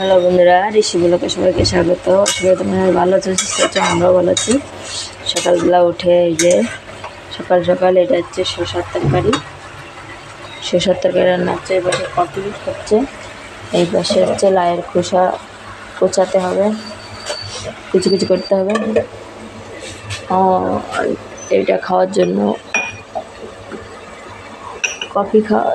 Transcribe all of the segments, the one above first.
Hello বন্ধুরা, ঋষি ব্লগে সবাইকে স্বাগত। সবাই তোমরা ভালো আছো, সুস্থ আছো, আমরাও ভালো আছি। সকালবেলা উঠে এই যে সকাল সকাল এটা হচ্ছে শসার তরকারি রান্না হচ্ছে। এই পাশে কফি হচ্ছে, এই পাশে হচ্ছে লাইয়ের খোসা কোচাতে হবে, কুচি কুচি করতে হবে। আর এইটা খাওয়ার জন্য কফি খাওয়া,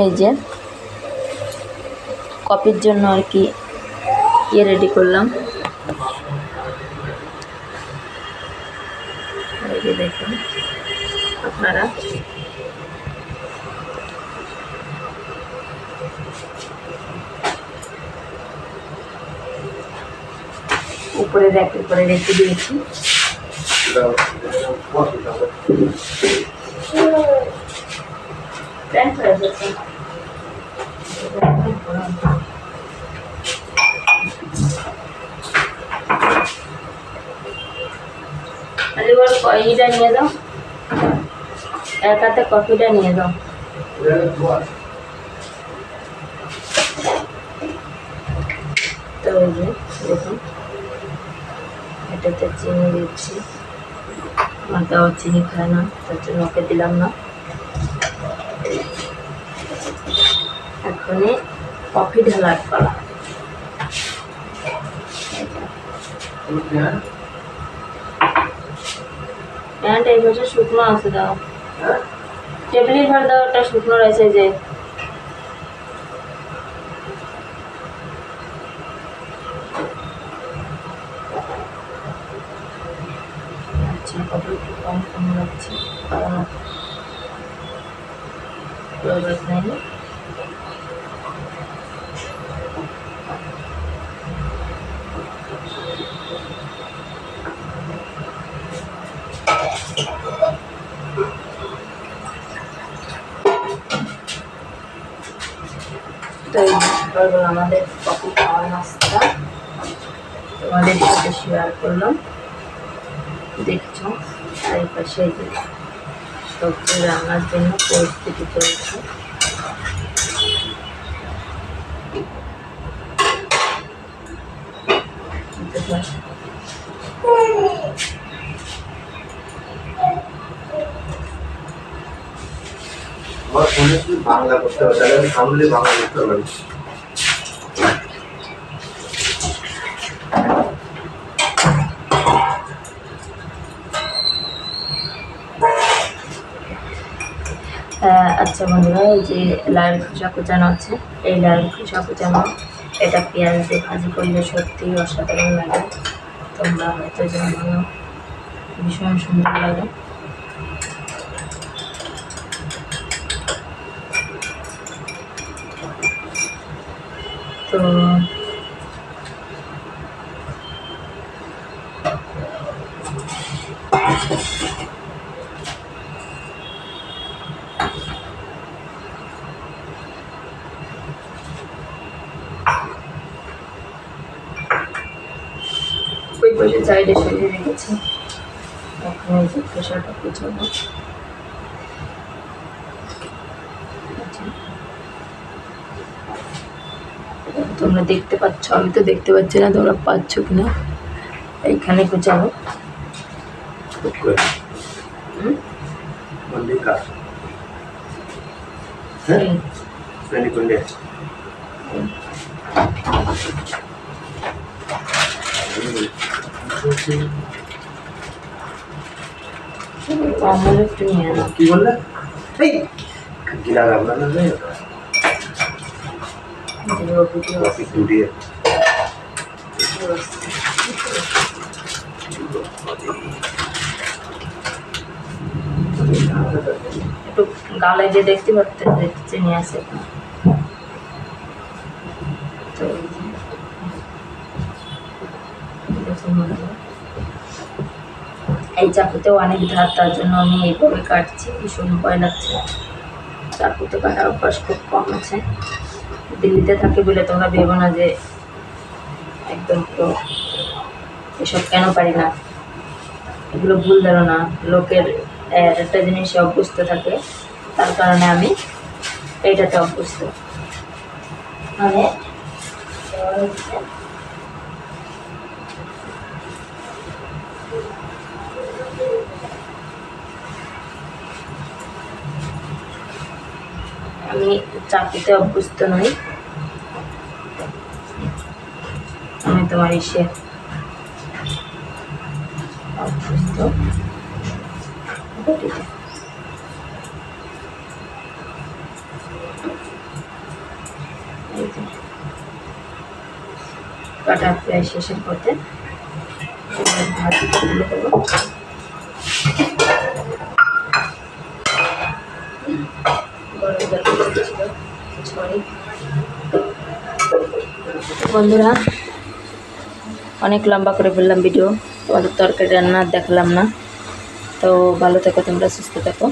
এই যে কফির জন্য আর কি রেডি করলাম। এই যে দেখুন আপনারা, উপরে র্যাকের করে রেখে দিয়েছি। কফিটা নিয়ে যাও, এক হাতে কফিটা নিয়ে যাও। তো এই যে দেখুন, এটাতে চিনি দিচ্ছি। আমার দেওয়া চিনি খায় না, তার জন্য ওকে দিলাম না। এখনই কফি ঢালার পালা। প্যান্ট এই বছর শুকনো আছে, দাও টেবিলের ভার দাও, ওটা শুকনো রয়েছে। যে আচ্ছা, কফি একটু কম কম লাগছে, প্রয়োজন নেই। তো এই সকালবেলা আমাদের কফি খাওয়ার নাস্তা তোমাদের সাথে শেয়ার করলাম, দেখছো। আর এই পাশে সবজি রান্নার জন্য প্রস্তুতি চলছে। বাংলা করতে হবে, তাহলে আমি সামনে বাংলা করতে পারি। আচ্ছা বন্ধুরা, এই যে লাইয়ের খোসা কুচানো আছে, এই লাইয়ের খোসা কুচানো এটা পেঁয়াজ দিয়ে ভাজি করলে সত্যি অসাধারণ লাগে। তোমরা হয়তো জানো, ভীষণ সুন্দর লাগে। তো ওই পাশে সাইডে সরিয়ে রেখেছি, এখন এই যে খোসাটা কুচাবো। তোমরা দেখতে পাচ্ছ, আমি তো দেখতে পাচ্ছি না, তোমরা পাচ্ছ কিনা। এইখানে কুচাবো। কমল একটু নিয়ে না, কি বললে? গিলা রান্না না যায়, কফি দুটিয়ে একটু গালে যে দেখতে পাচ্ছে চিনি আছে। তো এই চাকুতেও অনেক ধার, তার জন্য আমি এইভাবে কাটছি, ভীষণ ভয় লাগছে। চাকুতে কাটার অভ্যাস খুব কম আছে। দিল্লিতে থাকি বলে তোমরা ভেবো না যে একদম পুরো এসব কেন পারি না, এগুলো ভুল ধারণা। লোকের একটা জিনিসে অভ্যস্ত থাকে, তার কারণে আমি এইটাতে অভ্যস্ত মানে আমি চাকুতে অভ্যস্ত নই, আমি তোমার ইসে অভ্যস্ত বটিতে। এই যে কাটা প্রায় শেষের পথে, এবার ভাজিটা তুলে দেবো। বন্ধুরা অনেক লম্বা করে ফেললাম ভিডিও, তোমাদের তরকারি রান্না দেখালাম না। তো ভালো থেকো তোমরা, সুস্থ থাকো।